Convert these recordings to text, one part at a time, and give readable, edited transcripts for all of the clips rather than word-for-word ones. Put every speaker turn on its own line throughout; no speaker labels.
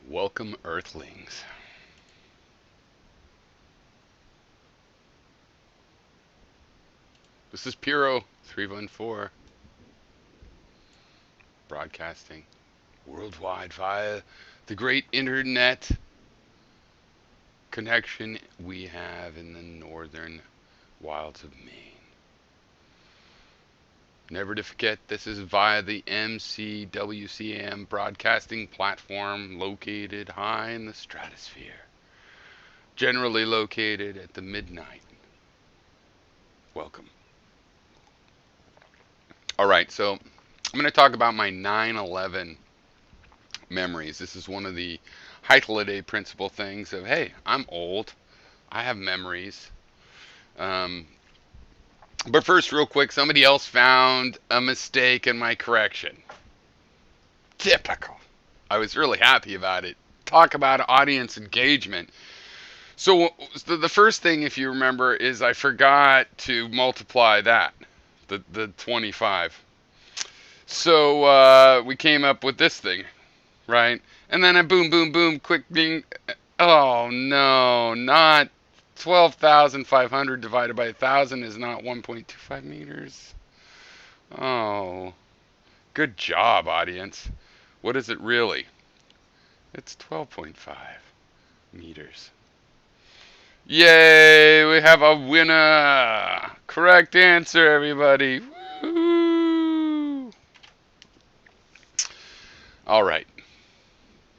Welcome, Earthlings. This is Piro 314, broadcasting worldwide via the great internet connection we have in the northern wilds of Maine. Never to forget, this is via the MCWCM broadcasting platform located high in the stratosphere, generally located at the midnight. Welcome. All right, so I'm going to talk about my 9/11 memories. This is one of the holiday principle things of, hey, I'm old, I have memories. Um, but first, real quick, somebody else found a mistake in my correction. Typical. I was really happy about it. Talk about audience engagement. So the first thing, if you remember, is I forgot to multiply that, the 25. So we came up with this thing, right? And then I boom, boom, boom, quick ding. Oh no, not 12,500 divided by 1,000 is not 1.25 meters. Oh, good job, audience. What is it really? It's 12.5 meters. Yay, we have a winner. Correct answer, everybody. Woo! All right.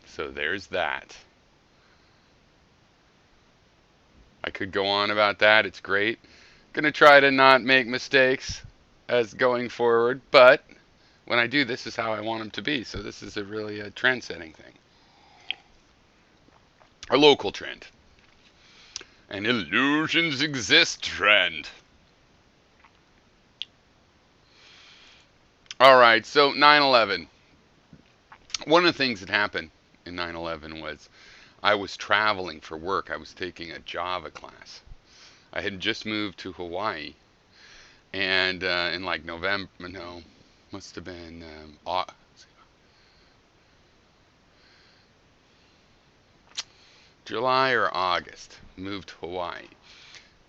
So there's that. I could go on about that. It's great. Gonna try to not make mistakes as going forward, but when I do, this is how I want them to be. So this is really a trend-setting thing. A local trend. An illusions exist trend. All right, so 9/11. One of the things that happened in 9/11 was I was traveling for work. I was taking a Java class. I had just moved to Hawaii, and in like November, no, must have been July or August. Moved to Hawaii.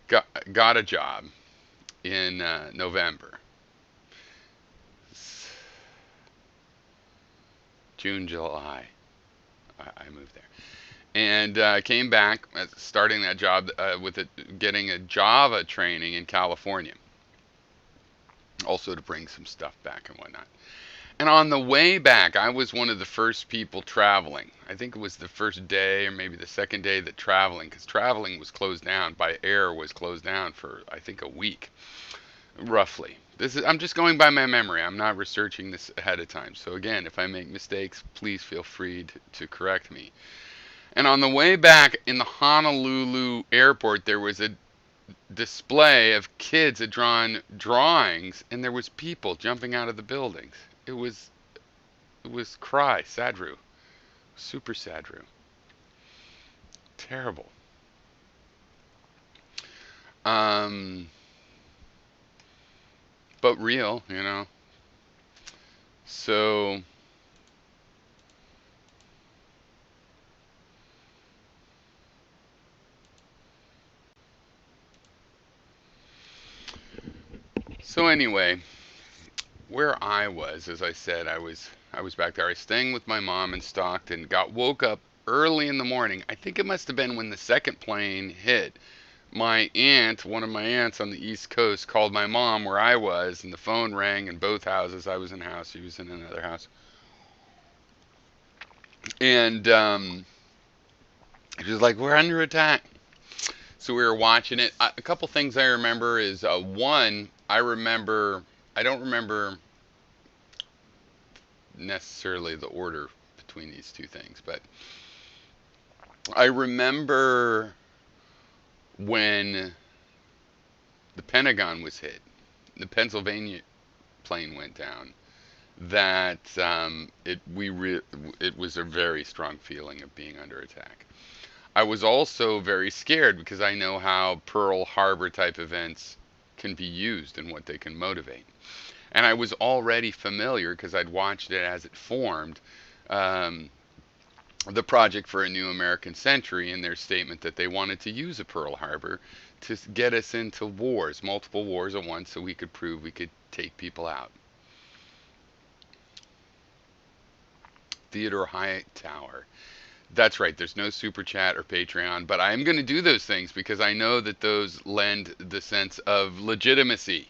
Got a job in November. June, July. I moved there. And came back starting that job with getting a Java training in California, also to bring some stuff back and whatnot. And on the way back, I was one of the first people traveling. I think it was the first day or maybe the second day that traveling, because traveling was closed down by air, was closed down for I think a week, roughly. I'm just going by my memory. I'm not researching this ahead of time. So again, if I make mistakes, please feel free to correct me. And on the way back in the Honolulu airport, there was a display of kids had drawn drawings, and there was people jumping out of the buildings. It was sadru, super sadru, terrible. But real, you know. So anyway, where I was, as I said, I was back there. I was staying with my mom in Stockton. Woke up early in the morning. I think it must have been when the second plane hit. My aunt, one of my aunts on the East Coast, called my mom where I was, and the phone rang in both houses. I was in a house, she was in another house. And she was like, "We're under attack." So we were watching it. A couple things I remember is one, I don't remember necessarily the order between these two things. But I remember when the Pentagon was hit, the Pennsylvania plane went down, that it was a very strong feeling of being under attack. I was also very scared because I know how Pearl Harbor type events can be used and what they can motivate. And I was already familiar because I'd watched it as it formed. Um, the Project for a New American Century in their statement that they wanted to use a Pearl Harbor to get us into wars, multiple wars at once, so we could prove we could take people out. Theodore Hightower. That's right. There's no super chat or Patreon, but I'm going to do those things because I know that those lend the sense of legitimacy.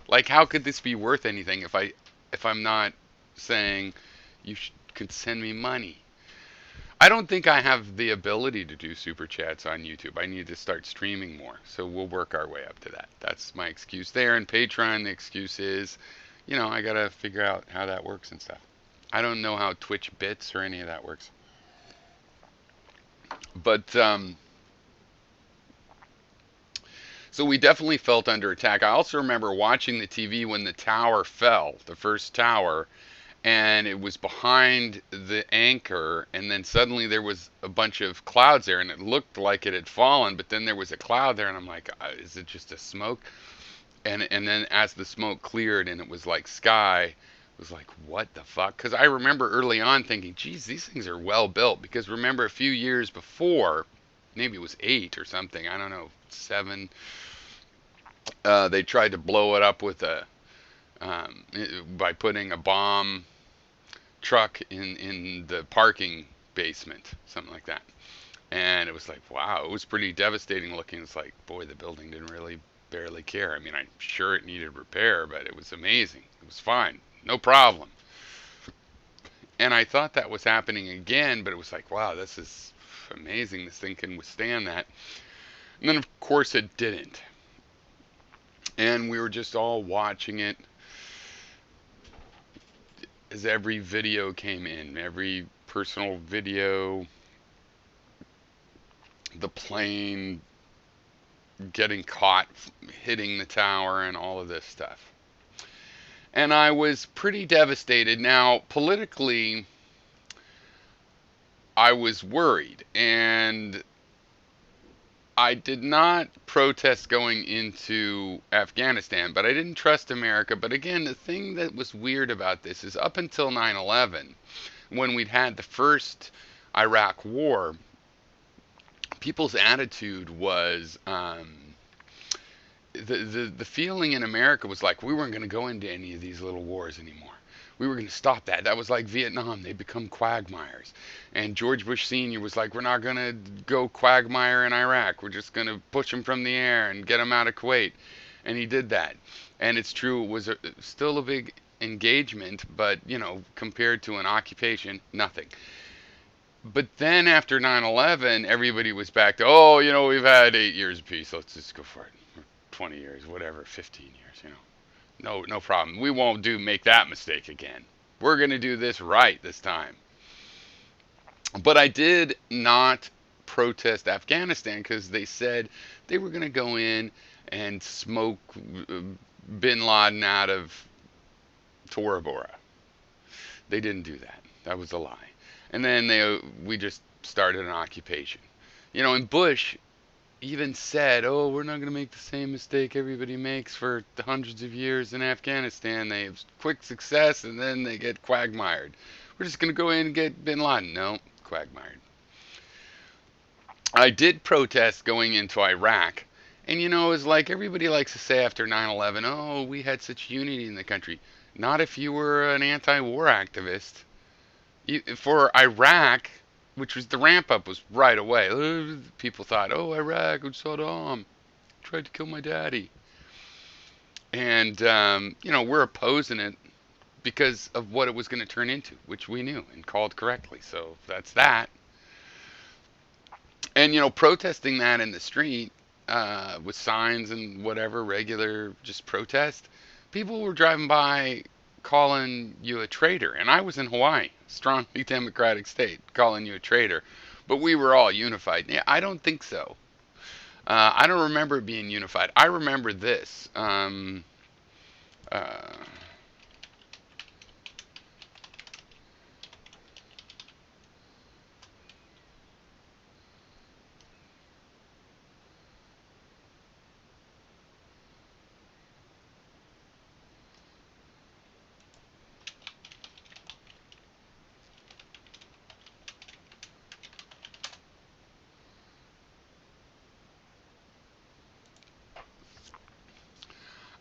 Like, how could this be worth anything if I'm not saying could send me money? I don't think I have the ability to do super chats on YouTube. I need to start streaming more, so we'll work our way up to that. That's my excuse there. And Patreon, the excuse is, I gotta figure out how that works and stuff. I don't know how Twitch bits or any of that works. But so we definitely felt under attack. I also remember watching the TV when the tower fell, the first tower, and it was behind the anchor, and then suddenly there was a bunch of clouds there, and it looked like it had fallen, but then there was a cloud there, and I'm like, is it just a smoke? And then as the smoke cleared and it was like sky, it was like, what the fuck? Because I remember early on thinking, geez, these things are well built. Because remember a few years before, maybe it was 8 or something, I don't know, 7, they tried to blow it up with by putting a bomb truck in the parking basement, something like that. And it was like, wow, it was pretty devastating looking. It's like, boy, the building didn't really barely care. I mean, I'm sure it needed repair, but it was amazing. It was fine, no problem. And I thought that was happening again, but it was like, wow, this is amazing. This thing can withstand that. And then, of course, it didn't. And we were just all watching it as every video came in, every personal video, the plane getting caught hitting the tower and all of this stuff. And I was pretty devastated. Now, politically, I was worried, and I did not protest going into Afghanistan, but I didn't trust America. But again, the thing that was weird about this is up until 9/11, when we'd had the first Iraq war, people's attitude was the feeling in America was like we weren't going to go into any of these little wars anymore. We were going to stop that. That was like Vietnam. They become quagmires. And George Bush Sr. was like, we're not going to go quagmire in Iraq. We're just going to push them from the air and get them out of Kuwait. And he did that. And it's true, it was still a big engagement, but, compared to an occupation, nothing. But then after 9/11, everybody was back to, we've had 8 years of peace. Let's just go for it. 20 years, whatever, 15 years, No problem. We won't make that mistake again. We're going to do this right this time. But I did not protest Afghanistan because they said they were going to go in and smoke bin Laden out of Tora Bora. They didn't do that. That was a lie. And then we just started an occupation. And Bush even said, we're not going to make the same mistake everybody makes for the hundreds of years in Afghanistan. They have quick success and then they get quagmired. We're just going to go in and get bin Laden. No, quagmired. I did protest going into Iraq. And, it's like everybody likes to say after 9/11, we had such unity in the country. Not if you were an anti-war activist. For Iraq, which was the ramp up was right away. People thought, Iraq, Saddam tried to kill my daddy. And, we're opposing it because of what it was going to turn into, which we knew and called correctly. So that's that. And, protesting that in the street with signs and whatever, regular just protest, people were driving by calling you a traitor. And I was in Hawaii, strongly democratic state, calling you a traitor. But we were all unified. Yeah, I don't think so. I don't remember it being unified. I remember this. Uh,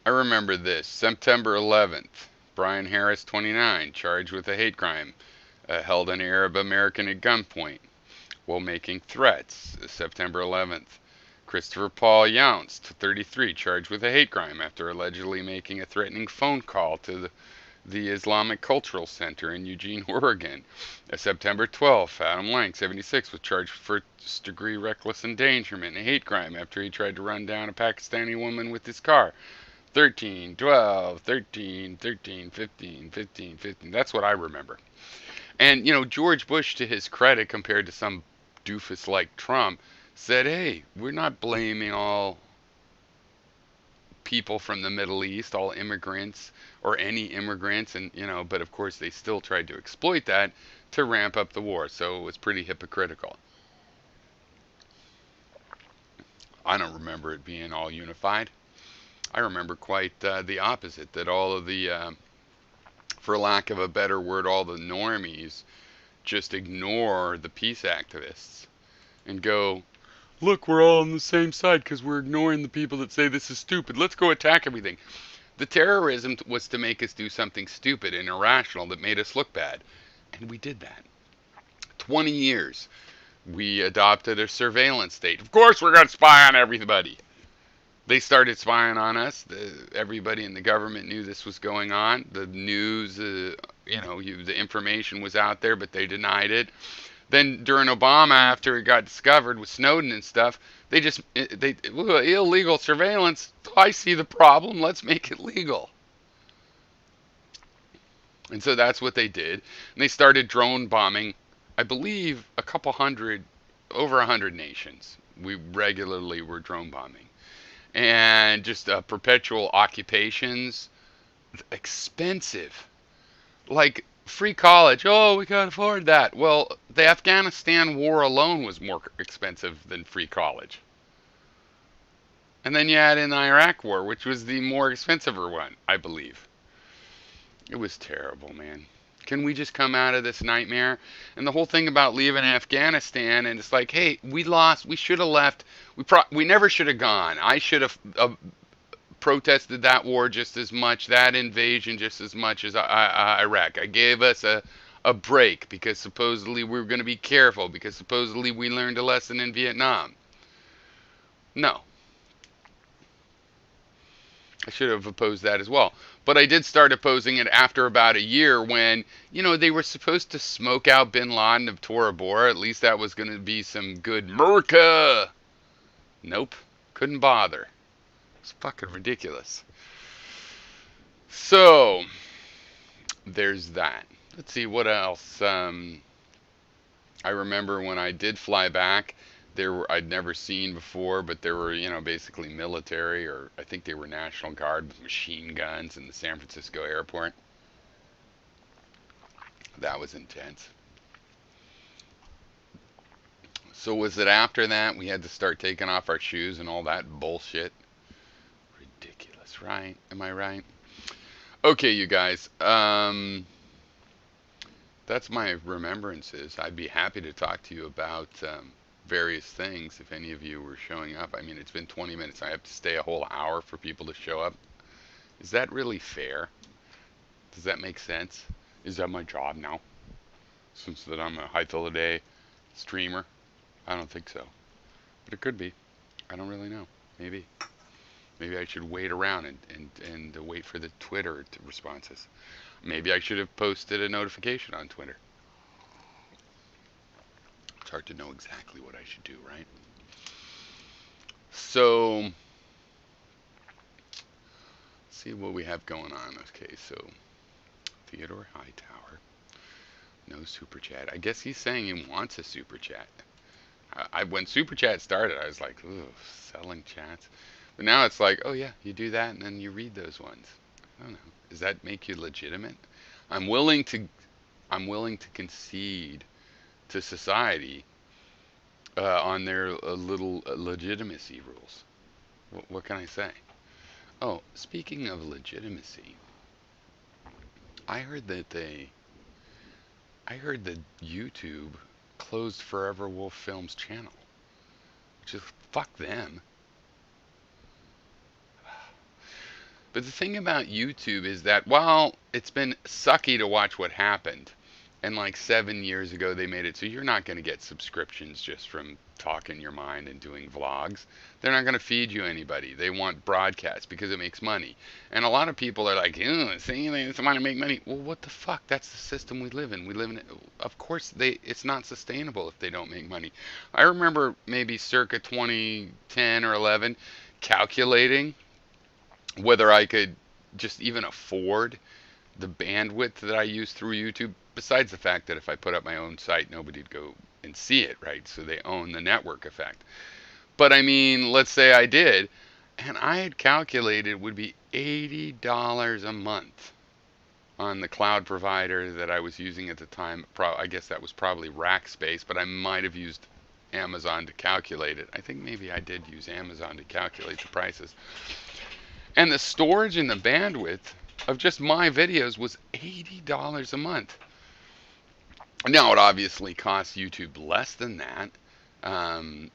I remember this. September 11th. Brian Harris, 29, charged with a hate crime, held an Arab American at gunpoint while making threats. September 11th. Christopher Paul Younts, 33, charged with a hate crime after allegedly making a threatening phone call to the Islamic Cultural Center in Eugene, Oregon. September 12th, Adam Lang, 76, was charged for first-degree reckless endangerment and a hate crime after he tried to run down a Pakistani woman with his car. 13, 12, 13, 13, 15, 15, 15. That's what I remember. And, George Bush, to his credit, compared to some doofus like Trump, said, hey, we're not blaming all people from the Middle East, all immigrants, or any immigrants. And, but of course, they still tried to exploit that to ramp up the war. So it was pretty hypocritical. I don't remember it being all unified. I remember quite the opposite, that all of the, for lack of a better word, all the normies just ignore the peace activists and go, look, we're all on the same side because we're ignoring the people that say this is stupid. Let's go attack everything. The terrorism was to make us do something stupid and irrational that made us look bad. And we did that. 20 years. We adopted a surveillance state. Of course, we're going to spy on everybody. They started spying on us. Everybody in the government knew this was going on. The news, the information was out there, but they denied it. Then during Obama, after it got discovered with Snowden and stuff, illegal surveillance. I see the problem. Let's make it legal. And so that's what they did. And they started drone bombing, I believe, over 100 nations. We regularly were drone bombing. And just perpetual occupations, expensive. Like free college, oh, we can't afford that. Well, the Afghanistan war alone was more expensive than free college. And then you add in the Iraq war, which was the more expensive one, I believe. It was terrible, man. Can we just come out of this nightmare? And the whole thing about leaving Afghanistan, and it's like, hey, we lost. We should have left. We never should have gone. I should have protested that war just as much, that invasion just as much as Iraq. I gave us a break because supposedly we were going to be careful, because supposedly we learned a lesson in Vietnam. No. I should have opposed that as well. But I did start opposing it after about a year when, they were supposed to smoke out bin Laden of Tora Bora. At least that was going to be some good Merca. Nope. Couldn't bother. It's fucking ridiculous. So, there's that. Let's see what else. I remember when I did fly back, I'd never seen before, but there were basically military, or I think they were National Guard with machine guns in the San Francisco airport. That was intense. So was it after that we had to start taking off our shoes and all that bullshit? Ridiculous, right? Am I right? Okay, you guys. That's my remembrances. I'd be happy to talk to you about various things if any of you were showing up. I mean, it's been 20 minutes. I have to stay a whole hour for people to show up. Is that really fair? Does that make sense? Is that my job now? Since that I'm a high till the day streamer? I don't think so. But it could be. I don't really know. Maybe. Maybe I should wait around and wait for the Twitter responses. Maybe I should have posted a notification on Twitter. It's hard to know exactly what I should do, right? So, see what we have going on. Okay, so Theodore Hightower. No super chat. I guess he's saying he wants a super chat. When super chat started, I was like, ooh, selling chats. But now it's like, oh yeah, you do that and then you read those ones. I don't know. Does that make you legitimate? I'm willing to I'm willing to concede to society on their little legitimacy rules. What can I say? Oh, speaking of legitimacy, I heard that YouTube closed Forever Wolf Films channel, which is fuck them. But the thing about YouTube is that while it's been sucky to watch what happened, and like 7 years ago they made it so you're not going to get subscriptions just from talking your mind and doing vlogs. They're not going to feed you anybody. They want broadcast because it makes money. And a lot of people are like, see, they want to make money. Well, what the fuck? That's the system we live in. We live in it. Of course, it's not sustainable if they don't make money. I remember maybe circa 2010 or 11 calculating whether I could just even afford the bandwidth that I use through YouTube, besides the fact that if I put up my own site, nobody'd go and see it, right? So they own the network effect. But I mean, let's say I did, and I had calculated it would be $80 a month on the cloud provider that I was using at the time. I guess that was probably Rackspace, but I might have used Amazon to calculate it. I think maybe I did use Amazon to calculate the prices. And the storage and the bandwidth of just my videos was $80 a month. Now, it obviously costs YouTube less than that, from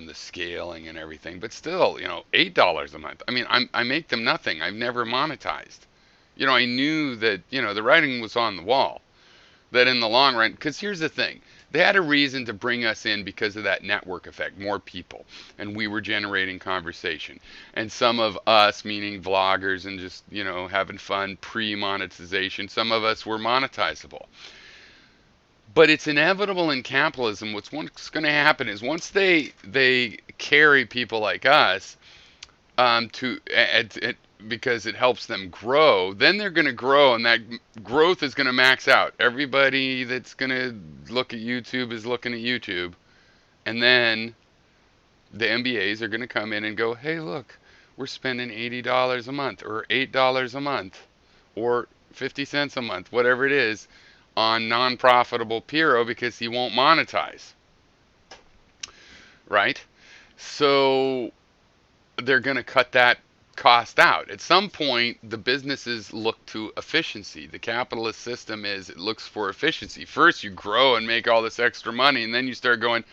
the scaling and everything. But still, $8 a month. I mean, I make them nothing. I've never monetized. I knew that, the writing was on the wall. That in the long run, because here's the thing, they had a reason to bring us in because of that network effect, more people, and we were generating conversation. And some of us, meaning vloggers and just, having fun pre-monetization, some of us were monetizable. But it's inevitable in capitalism. What's going to happen is once they carry people like us because it helps them grow, then they're going to grow, and that growth is going to max out. Everybody that's going to look at YouTube is looking at YouTube, and then the MBAs are going to come in and go, hey, look, we're spending $80 a month, or $8 a month, or 50 cents a month, whatever it is, on non-profitable Piro because he won't monetize, right? So they're going to cut that cost out. At some point, the businesses look to efficiency. The capitalist system it looks for efficiency. First, you grow and make all this extra money, and then you start going,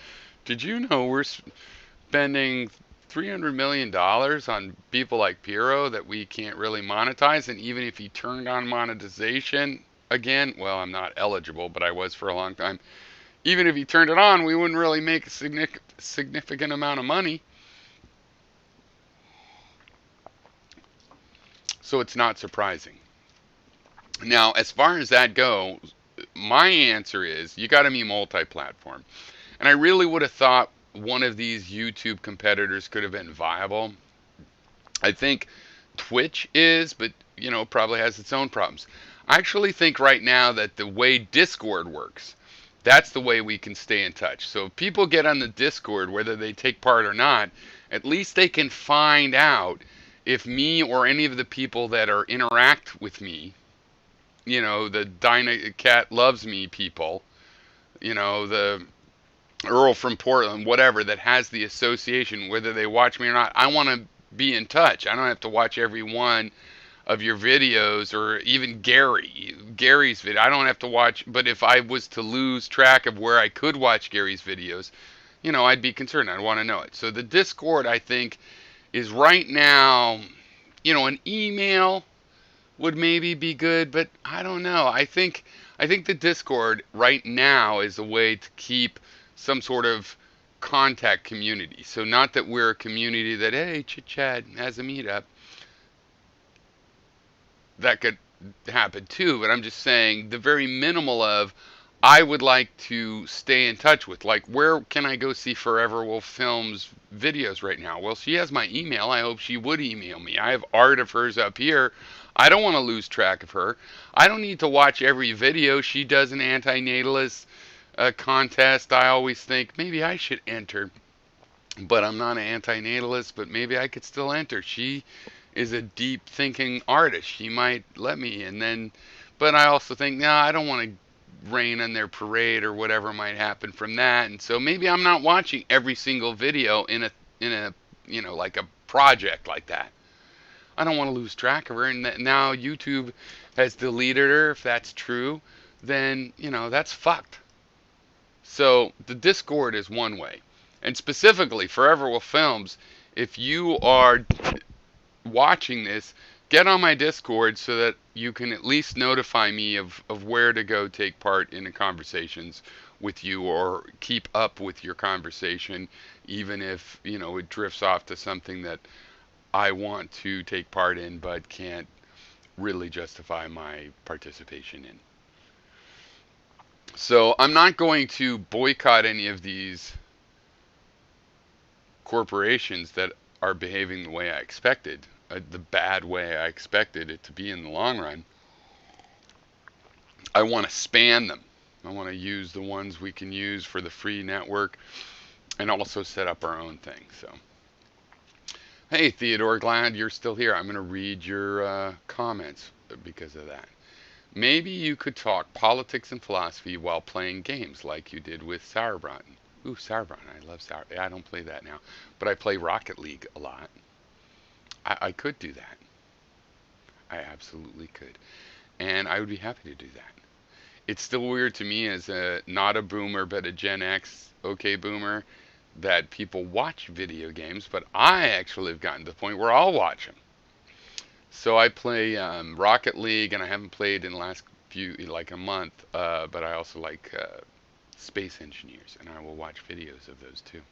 did you know we're spending $300 million on people like Piro that we can't really monetize? And even if he turned on monetization again, well, I'm not eligible, but I was for a long time. Even if he turned it on, we wouldn't really make a significant amount of money. So it's not surprising. Now, as far as that goes, my answer is you got to be multi-platform. And I really would have thought one of these YouTube competitors could have been viable. I think Twitch is, but probably has its own problems. I actually think right now that the way Discord works, that's the way we can stay in touch. So if people get on the Discord, whether they take part or not, at least they can find out if me or any of the people that interact with me, the Dinah Cat Loves Me people, the Earl from Portland, whatever, that has the association, whether they watch me or not, I want to be in touch. I don't have to watch every one of your videos, or even Gary's video. I don't have to watch, but if I was to lose track of where I could watch Gary's videos, I'd be concerned. I'd want to know it. So the Discord, I think, is right now, an email would maybe be good, but I don't know. I think the Discord right now is a way to keep some sort of contact community. So not that we're a community that, hey, chit chat has a meetup. That could happen too, but I'm just saying the very minimal of, I would like to stay in touch with, like, where can I go see Forever Wolf Films videos right now? Well, she has my email. I hope she would email me. I have art of hers up here. I don't want to lose track of her. I don't need to watch every video she does an antinatalist contest. I always think maybe I should enter, but I'm not an antinatalist, but maybe I could still enter. She is a deep thinking artist. She might let me. And then, but I also think, no, I don't want to rain on their parade or whatever might happen from that. And so maybe I'm not watching every single video in a like a project like that. I don't want to lose track of her. And now YouTube has deleted her. If that's true, then that's fucked. So the Discord is one way. And specifically, Forever Wolf Films, if you are watching this, get on my Discord so that you can at least notify me of where to go take part in the conversations with you, or keep up with your conversation, even if, it drifts off to something that I want to take part in but can't really justify my participation in. So I'm not going to boycott any of these corporations that are behaving the way I expected, the bad way I expected it to be in the long run. I want to span them. I want to use the ones we can use for the free network and also set up our own thing. So, hey, Theodore, glad you're still here. I'm going to read your comments because of that. Maybe you could talk politics and philosophy while playing games like you did with Sauerbraten. Ooh, Sauerbraten. I love Sauerbraten. I don't play that now, but I play Rocket League a lot. I could do that. I absolutely could. And I would be happy to do that. It's still weird to me as a not a boomer but a Gen X okay boomer that people watch video games, but I actually have gotten to the point where I'll watch them. So I play Rocket League, and I haven't played in the last like a month, but I also like Space Engineers, and I will watch videos of those too.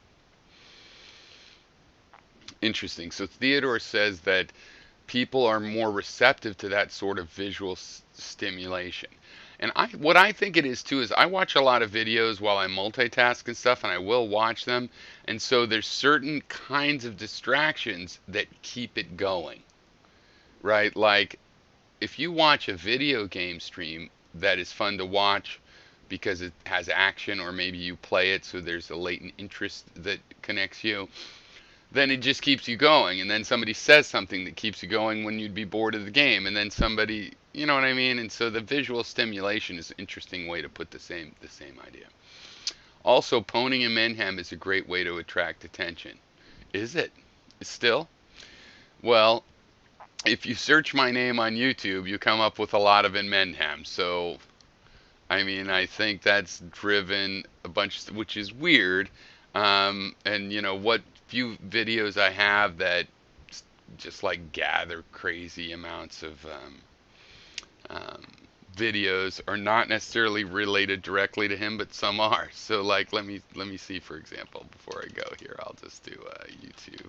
Interesting. So Theodore says that people are more receptive to that sort of visual stimulation. And what I think it is too is I watch a lot of videos while I multitask and stuff, and I will watch them. And so there's certain kinds of distractions that keep it going, right? Like if you watch a video game stream that is fun to watch because it has action, or maybe you play it so there's a latent interest that connects you, then it just keeps you going. And then somebody says something that keeps you going when you'd be bored of the game. And then somebody, you know what I mean? And so the visual stimulation is an interesting way to put the same idea. Also, Poning and Menhem is a great way to attract attention. Is it? Still? Well, if you search my name on YouTube, you come up with a lot of Menhem. So, I mean, I think that's driven a bunch, which is weird. And what few videos I have that just like gather crazy amounts of videos are not necessarily related directly to him, but some are. So like, let me see, for example, before I go here, I'll just do YouTube.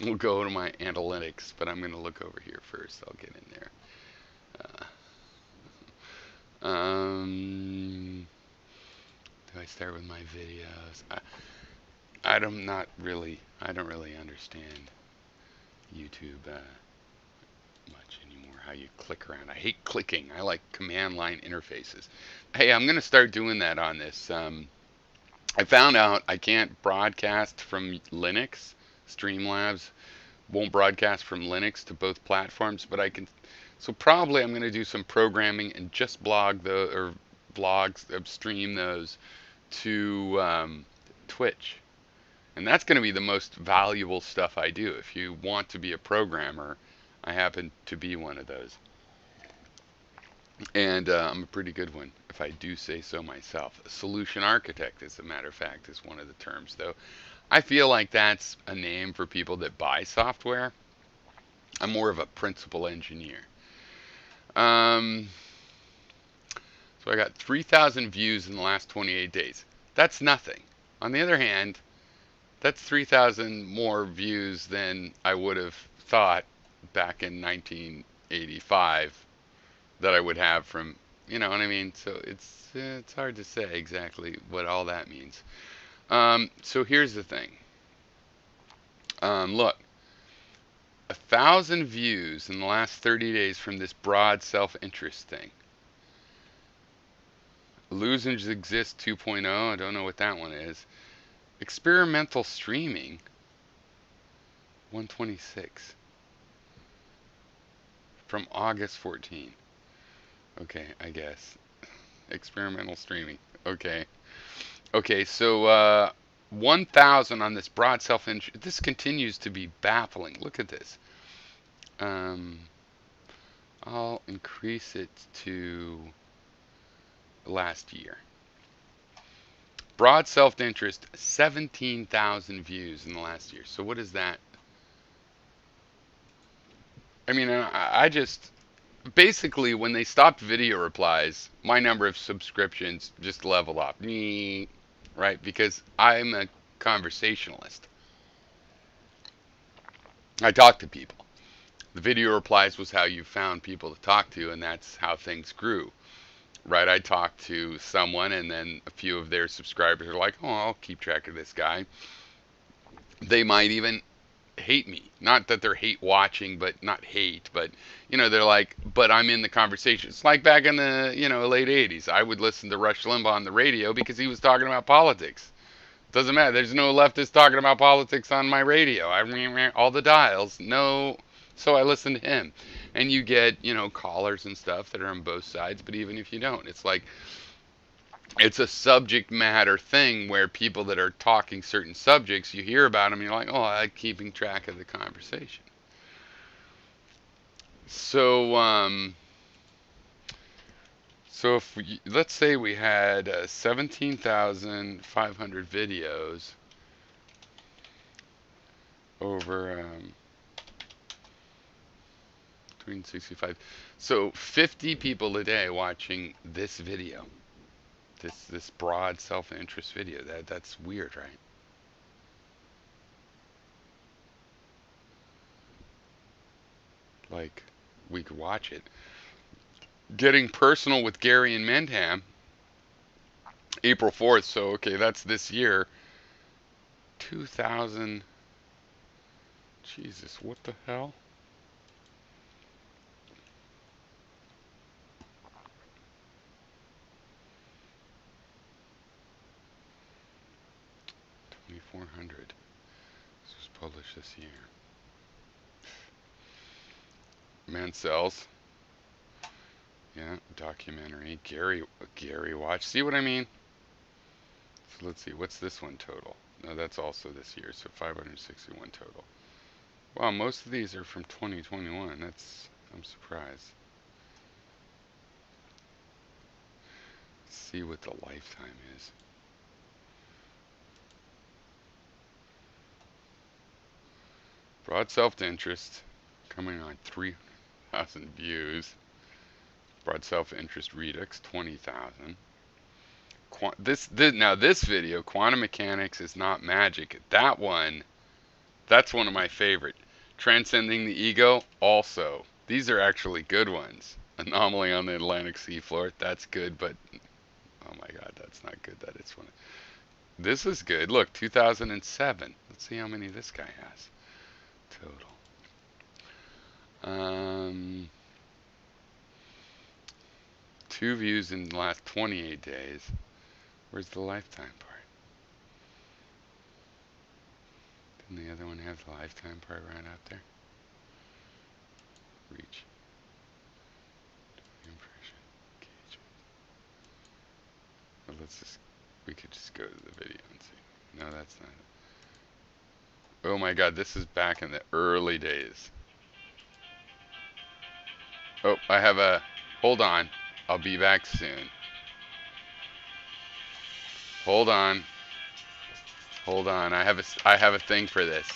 We'll go to my analytics, but I'm going to look over here first. I'll get in there. Do I start with my videos? I don't really understand YouTube much anymore. How you click around? I hate clicking. I like command line interfaces. Hey, I'm gonna start doing that on this. I found out I can't broadcast from Linux. Streamlabs won't broadcast from Linux to both platforms, but I can. So probably I'm gonna do some programming and just stream those to Twitch. And that's going to be the most valuable stuff I do. If you want to be a programmer, I happen to be one of those. And I'm a pretty good one, if I do say so myself. A solution architect, as a matter of fact, is one of the terms, though. I feel like that's a name for people that buy software. I'm more of a principal engineer. So I got 3,000 views in the last 28 days. That's nothing. On the other hand, that's 3,000 more views than I would have thought back in 1985 that I would have from, you know what I mean? So it's hard to say exactly what all that means. So here's the thing. Look, 1,000 views in the last 30 days from this broad self-interest thing. Illusions Exist 2.0. I don't know what that one is. Experimental streaming. 126. From August 14. Okay, I guess. Experimental streaming. Okay. Okay, so 1,000 on this broad self-interest. This continues to be baffling. Look at this. Um, I'll increase it to last year. Broad self-interest, 17,000 views in the last year. So what is that? I mean, I just basically when they stopped video replies, my number of subscriptions just leveled off. Right? Because I'm a conversationalist. I talk to people. The video replies was how you found people to talk to, and that's how things grew. Right? I talked to someone, and then a few of their subscribers are like, "Oh, I'll keep track of this guy." They might even hate me. Not that they're hate watching, but not hate, but they're like, but I'm in the conversation. It's like back in the late '80s. I would listen to Rush Limbaugh on the radio because he was talking about politics. Doesn't matter. There's no leftist talking about politics on my radio. I all the dials. No. So I listen to him. And you get, callers and stuff that are on both sides, but even if you don't, it's like it's a subject matter thing where people that are talking certain subjects, you hear about them, and you're like, oh, I'm keeping track of the conversation. So, if let's say we had 17,500 videos over 365. So 50 people a day watching this video, this broad self-interest video. That's weird, right? Like we could watch it. Getting Personal with Gary and Mendham, April 4th. So okay, that's this year. 2,000. Jesus, what the hell? $2,400. This was published this year. Mansell's. Yeah, documentary. Gary watch. See what I mean? So let's see. What's this one total? No, that's also this year. So 561 total. Wow, most of these are from 2021. I'm surprised. Let's see what the lifetime is. Broad self-interest coming on 3,000 views. Broad self-interest redux 20,000. Now this video, quantum mechanics is not magic. That's one of my favorite. Transcending the ego, also. These are actually good ones. Anomaly on the Atlantic seafloor, that's good, but oh my God, that's not good. That it's one. This is good. Look, 2007. Let's see how many this guy has total. 2 views in the last 28 days. Where's the lifetime part? Didn't the other one have the lifetime part right out there? Reach. Impression. Engagement. Well, we could just go to the video and see. No, that's not it. Oh my God, this is back in the early days. Oh, hold on. I'll be back soon. Hold on. Hold on. I have a thing for this.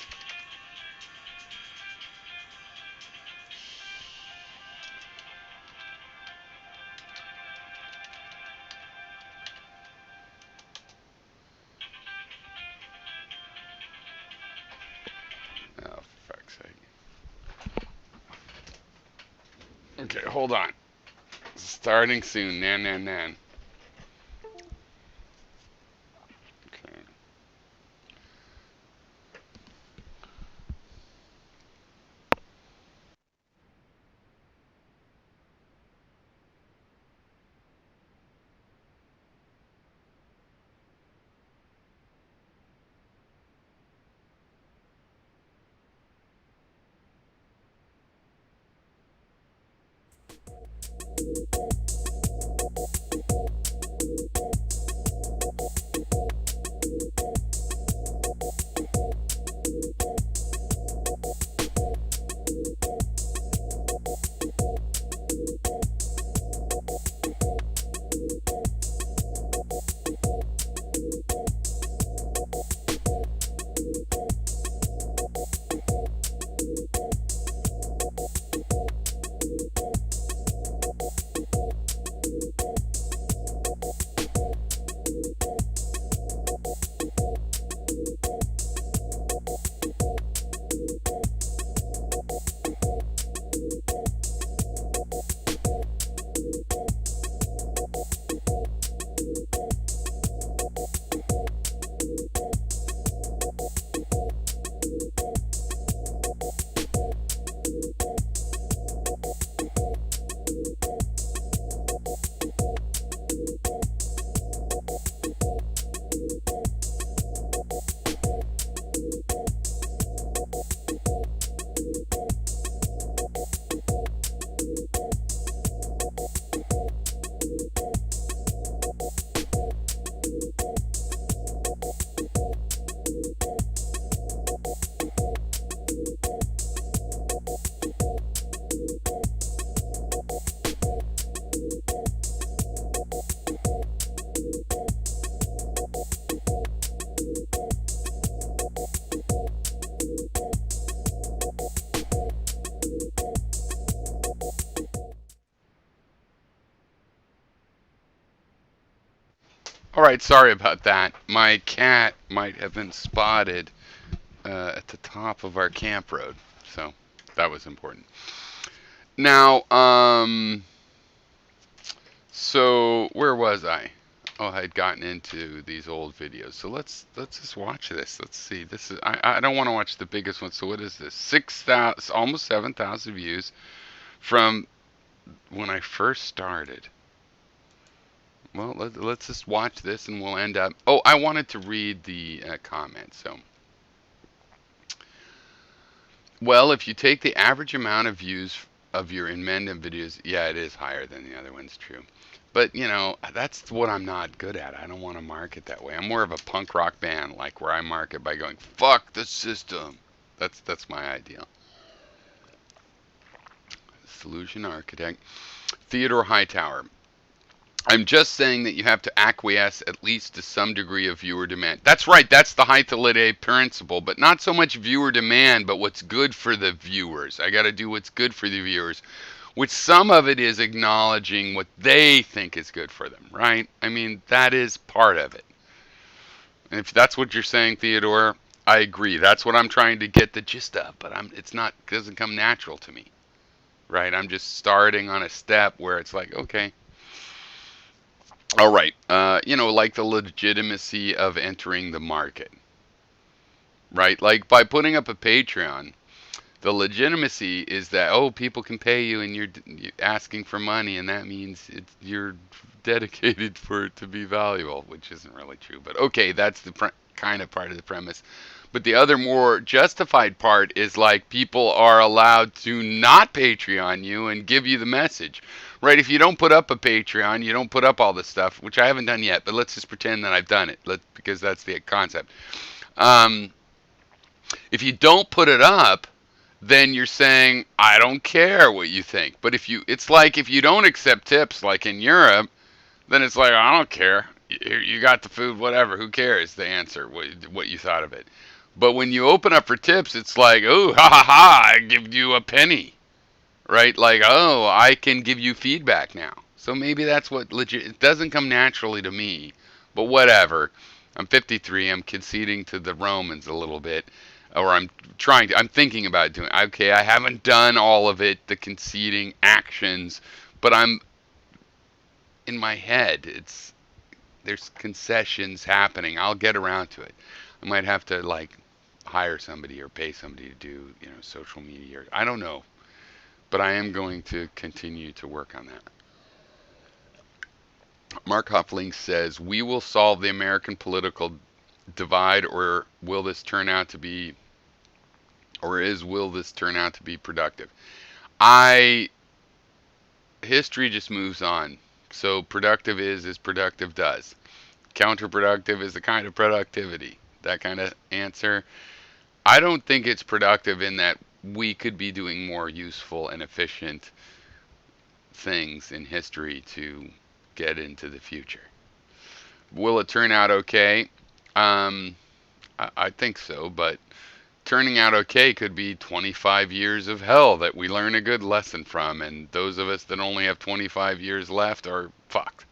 Oh, for fuck's sake. Okay, hold on. Starting soon. Nan. Okay. All right, sorry about that. My cat might have been spotted at the top of our camp road, so that was important. Now, so where was I? Oh, I had gotten into these old videos. So let's just watch this. Let's see. This is I don't want to watch the biggest one. So what is this? 6,000, almost 7,000 views from when I first started. Well, let's just watch this and we'll end up. Oh, I wanted to read the comments. So, well, if you take the average amount of views of your Inmendum videos, yeah, it is higher than the other ones, true. But, that's what I'm not good at. I don't want to market that way. I'm more of a punk rock band, like where I market by going, fuck the system. That's my ideal. Solution architect. Theodore Hightower. I'm just saying that you have to acquiesce at least to some degree of viewer demand. That's right, that's the Hythalide principle, but not so much viewer demand, but what's good for the viewers. I got to do what's good for the viewers, which some of it is acknowledging what they think is good for them, right? I mean, that is part of it. And if that's what you're saying, Theodore, I agree. That's what I'm trying to get the gist of, but it doesn't come natural to me, right? I'm just starting on a step where it's like, okay, all right, like the legitimacy of entering the market, right? Like by putting up a Patreon, the legitimacy is that, oh, people can pay you and you're asking for money, and that means you're dedicated for it to be valuable, which isn't really true. But okay, that's the kind of part of the premise. But the other more justified part is like people are allowed to not Patreon you and give you the message. Right, if you don't put up a Patreon, you don't put up all this stuff, which I haven't done yet, but let's just pretend that I've done it, because that's the concept. If you don't put it up, then you're saying, I don't care what you think. But it's like if you don't accept tips, like in Europe, then it's like, I don't care. You got the food, whatever. Who cares? The answer, what you thought of it. But when you open up for tips, it's like, oh, ha ha ha, I give you a penny. Right? Like, oh, I can give you feedback now. So maybe that's what it doesn't come naturally to me, but whatever. I'm 53. I'm conceding to the Romans a little bit, or I'm thinking about doing. Okay, I haven't done all of it, the conceding actions, but I'm in my head. There's concessions happening. I'll get around to it. I might have to hire somebody or pay somebody to do social media. I don't know. But I am going to continue to work on that. Mark Huffling says, we will solve the American political divide, or will this turn out to be productive? History just moves on. So productive is as productive does. Counterproductive is the kind of productivity. That kind of answer. I don't think it's productive in that we could be doing more useful and efficient things in history to get into the future. Will it turn out okay? I think so, but turning out okay could be 25 years of hell that we learn a good lesson from, and those of us that only have 25 years left are fucked.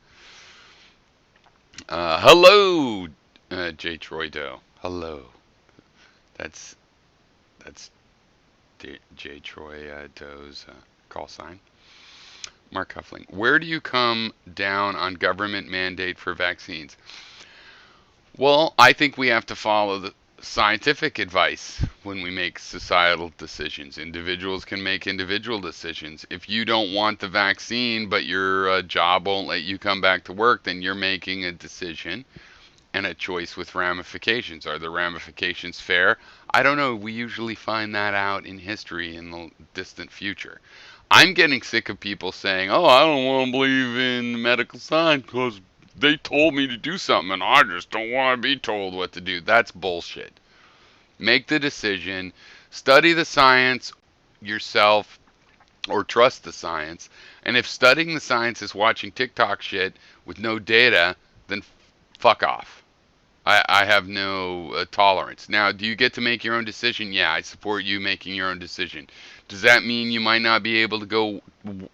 Hello, J. Troy Doe. Hello. That's J. Troy Doe's call sign. Mark Huffling. Where do you come down on government mandate for vaccines? Well, I think we have to follow the scientific advice when we make societal decisions. Individuals can make individual decisions. If you don't want the vaccine, but your job won't let you come back to work, then you're making a decision and a choice with ramifications. Are the ramifications fair? I don't know. We usually find that out in history in the distant future. I'm getting sick of people saying, oh, I don't want to believe in medical science because they told me to do something and I just don't want to be told what to do. That's bullshit. Make the decision, study the science yourself, or trust the science. And if studying the science is watching TikTok shit with no data, then fuck off. I have no tolerance. Now, do you get to make your own decision? Yeah, I support you making your own decision. Does that mean you might not be able to go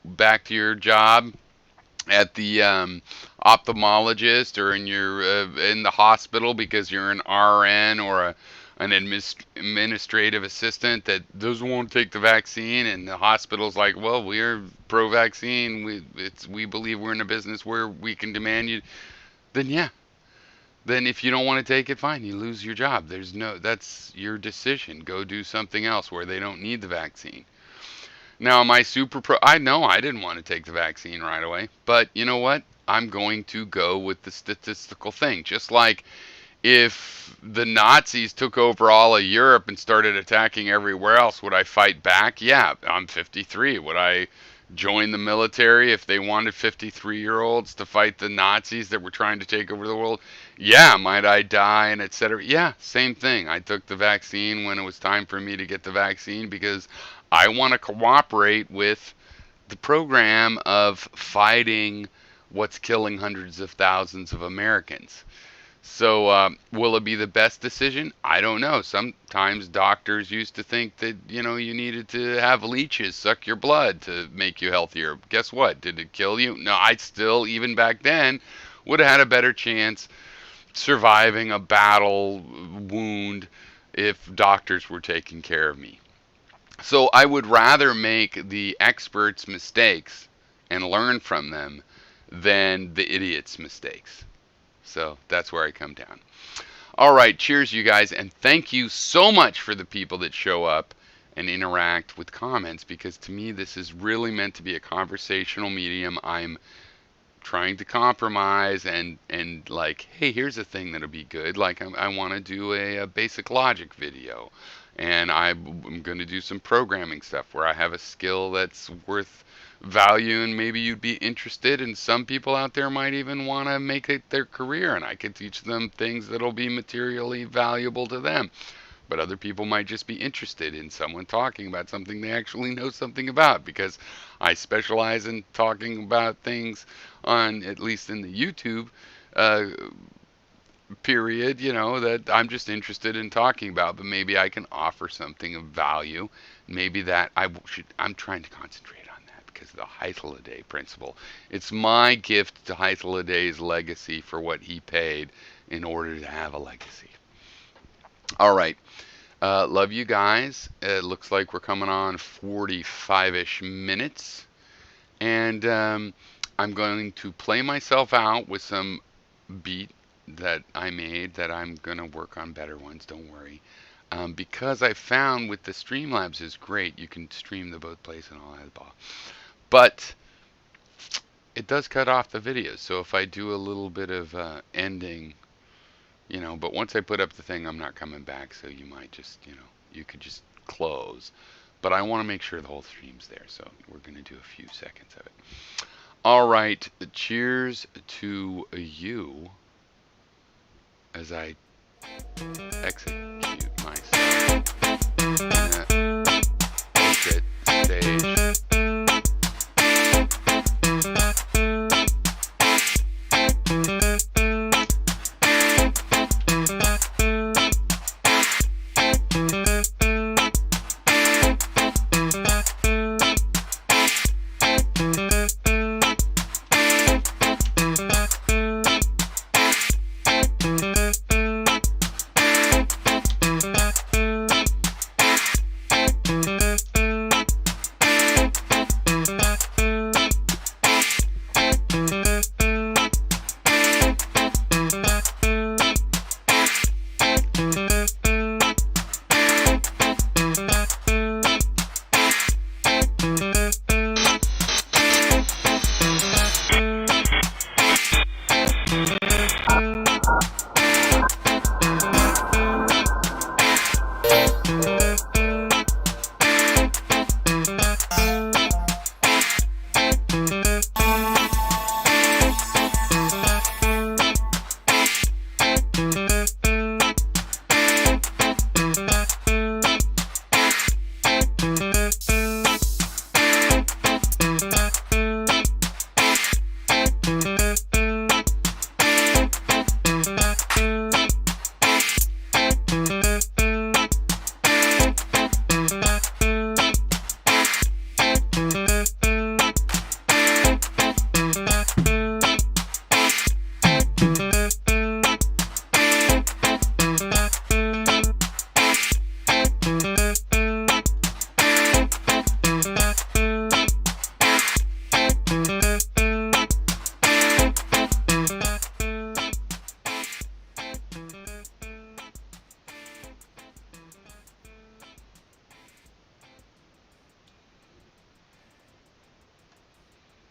back to your job at the ophthalmologist or in the hospital because you're an RN or an administrative assistant that doesn't want to take the vaccine, and the hospital's like, well, we're pro-vaccine. We believe we're in a business where we can demand you. Then yeah, then if you don't want to take it, fine, you lose your job. That's your decision. Go do something else where they don't need the vaccine. Now, am I super pro? I know I didn't want to take the vaccine right away, but you know what? I'm going to go with the statistical thing. Just like if the Nazis took over all of Europe and started attacking everywhere else, would I fight back? Yeah, I'm 53. Would I join the military if they wanted 53-year-olds to fight the Nazis that were trying to take over the world? Yeah, might I die and etc. Yeah, same thing. I took the vaccine when it was time for me to get the vaccine because I want to cooperate with the program of fighting what's killing hundreds of thousands of Americans. So, will it be the best decision? I don't know. Sometimes doctors used to think that, you needed to have leeches suck your blood to make you healthier. Guess what? Did it kill you? No, I still, even back then, would have had a better chance surviving a battle wound if doctors were taking care of me. So I would rather make the experts' mistakes and learn from them than the idiots' mistakes. So that's where I come down. All right, cheers, you guys, and thank you so much for the people that show up and interact with comments, because to me this is really meant to be a conversational medium. I'm trying to compromise and like, hey, here's a thing that'll be good. Like I want to do a basic logic video, and I'm going to do some programming stuff where I have a skill that's worth value, and maybe you'd be interested, and some people out there might even want to make it their career, and I could teach them things that'll be materially valuable to them. But other people might just be interested in someone talking about something they actually know something about, because I specialize in talking about things on, at least in the YouTube period, that I'm just interested in talking about. But maybe I can offer something of value. Maybe that I'm trying to concentrate on that because of the Hythloday principle. It's my gift to Hythlodays' legacy for what he paid in order to have a legacy. All right. Love you guys. It looks like we're coming on 45-ish minutes. And I'm going to play myself out with some beat that I made that I'm going to work on better ones, don't worry. Because I found with the Streamlabs is great. You can stream the both plays and all that ball. But it does cut off the videos. So if I do a little bit of ending, but once I put up the thing, I'm not coming back. So you might just, you could just close. But I want to make sure the whole stream's there. So we're going to do a few seconds of it. All right. Cheers to you as I execute myself. Exit stage.